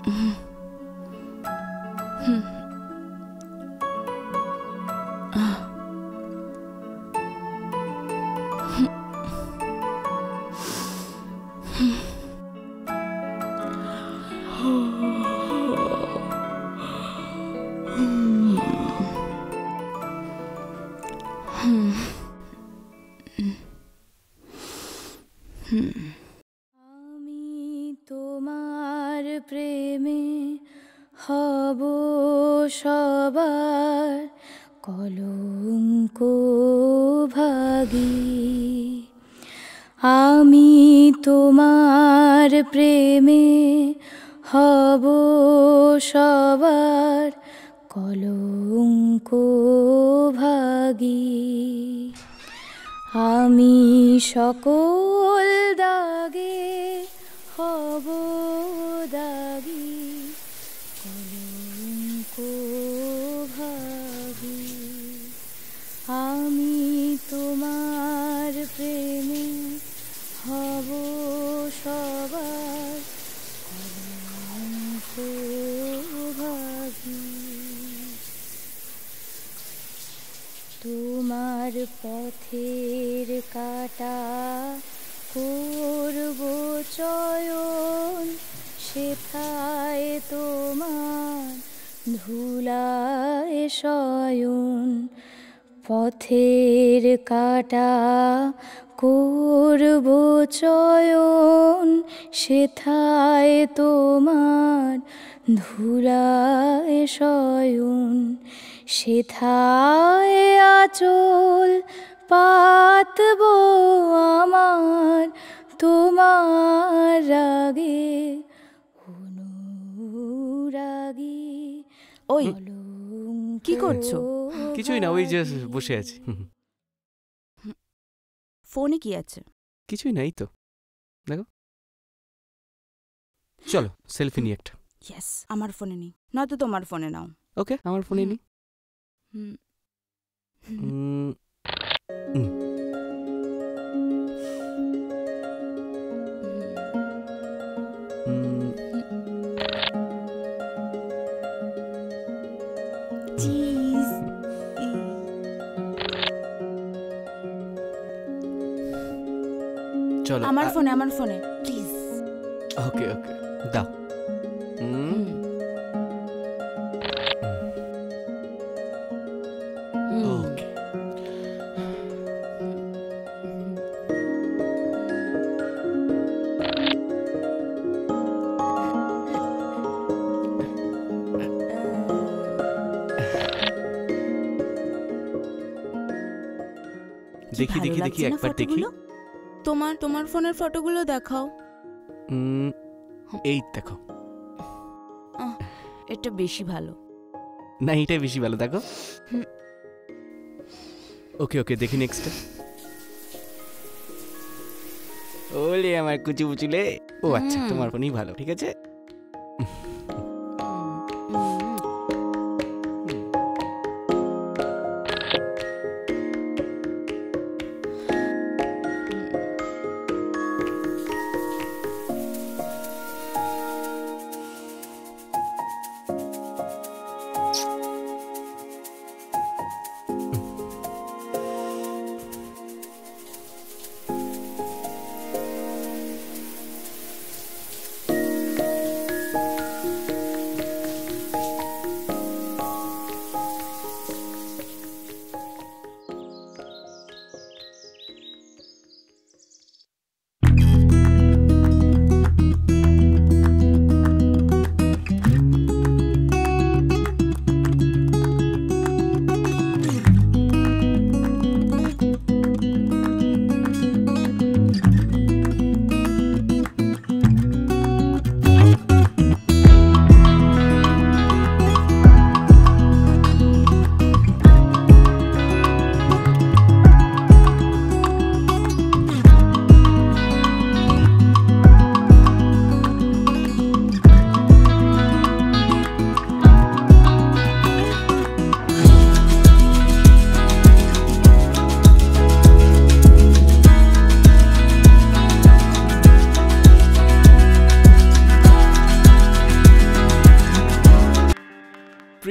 আমি তোমার প্রেমে হব সবার কলঙ্ক ভাগী। আমি তোমার প্রেমে হব সবার কলঙ্ক ভাগী। আমি সকল দাগে হব দাগী কলঙ্ক ভাগী। আমি তোমার প্রেমে হব সবার কলঙ্ক ভাগী। তোমার পথের কাটা করব চয়ন, সেথায় তোমার ধুলায় শয়ন। পথের কাটা করব চয়ন, সেথায় তোমার ধুলায় শয়ন। সেথায় আঁচল পাতব আমার তোমার রাগে অনুরাগী। ওই কি করছো? কিছুই না, ওই জাস্ট বসে আছি। ফোনে কি আছে? কিছুই নাই তো, দেখো। চলো সেলফি নিয়ে একটা। ইয়েস, আমার ফোনে নেই, নয়তো তোমার ফোনে নাও। ওকে, আমার ফোনে নি। চলো আমার ফোনে প্লিজ। ওকে ওকে, দাও। ওকে, দেখি দেখি দেখি একবার দেখি। তোমার ফোনের ফটোগুলো দেখাও। এই দেখো। এটা বেশি ভালো না, এটাই বেশি ভালো, দেখো। ওকে ওকে, দেখি নেক্সট। ওলে আমার কুচি পুচুলে। ও আচ্ছা, তোমার ফোনই ভালো, ঠিক আছে।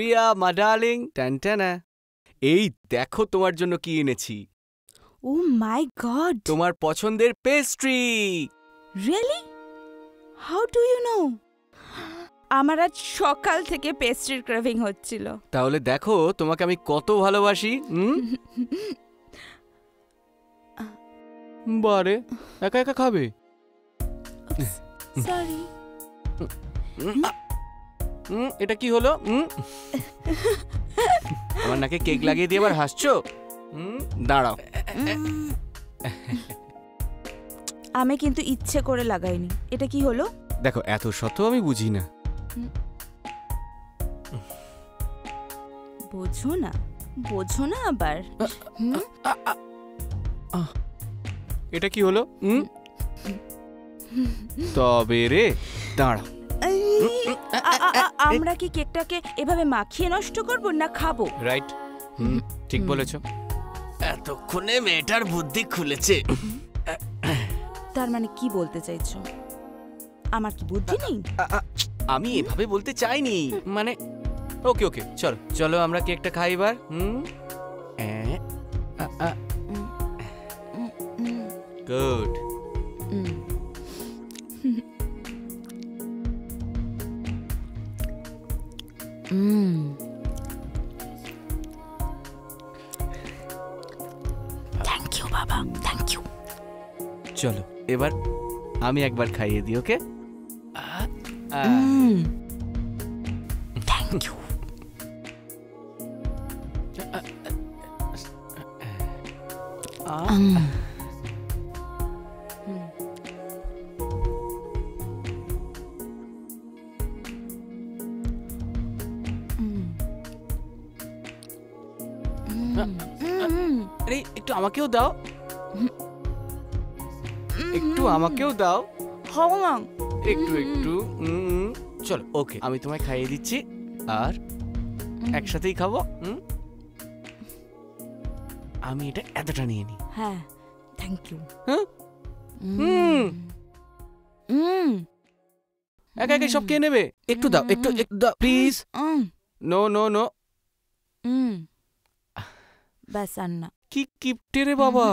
সোফিয়া মা ডার্লিং টানটানা, এই দেখো তোমার জন্য কি এনেছি। ও মাই গড, তোমার পছন্দের pastry. Really? How do you know? আমার আজ সকাল থেকে পেস্ট্রির ক্রেভিং হচ্ছিল। তাহলে দেখো তোমাকে আমি কত ভালোবাসি। বারে একা একা খাবে? সরি। এটা কি হলো? আমার নাকে কেক লাগিয়ে দিয়ে আবার হাসছো? দাঁড়াও। আমি কিন্তু ইচ্ছে করে লাগাইনি। এটা কি হলো? দেখো এত সত্ত্বেও আমি বুঝি না। বোঝো না, বোঝো না আবার। এটা কি হলো? তবে রে দাঁড়াও। আমরা কি কেকটাকে এভাবে মাখিয়ে নষ্ট করব না খাবো? রাইট, ঠিক বলেছ। এতক্ষণে মেয়েটার বুদ্ধি খুলেছে। তার মানে কি বলতে চাইছো? আমার কি বুদ্ধি নেই? আমি এভাবে বলতে চাইনি, মানে ওকে ওকে চলো চলো আমরা কেকটা খাই এবার। গুড। থ্যাংক ইউ বাবা, থ্যাংক ইউ। চলো এবার আমি একবার খাইয়ে দিই। ওকে? Thank you. আরে একটু আমাকেও দাও, একটু আমাকেও দাও। হও না। একটু একটু। চলো ওকে, আমি তোমায় খাইয়ে দিচ্ছি আর একসাথেই খাবো। আমি এটা এতটা নিয়ে নিই। হ্যাঁ, থ্যাংক ইউ। একা একা সব কে নেবে? একটু দাও, একটু একটু দাও প্লিজ। No no no. ব্যাস আর না। কি কিপটে রে বাবা।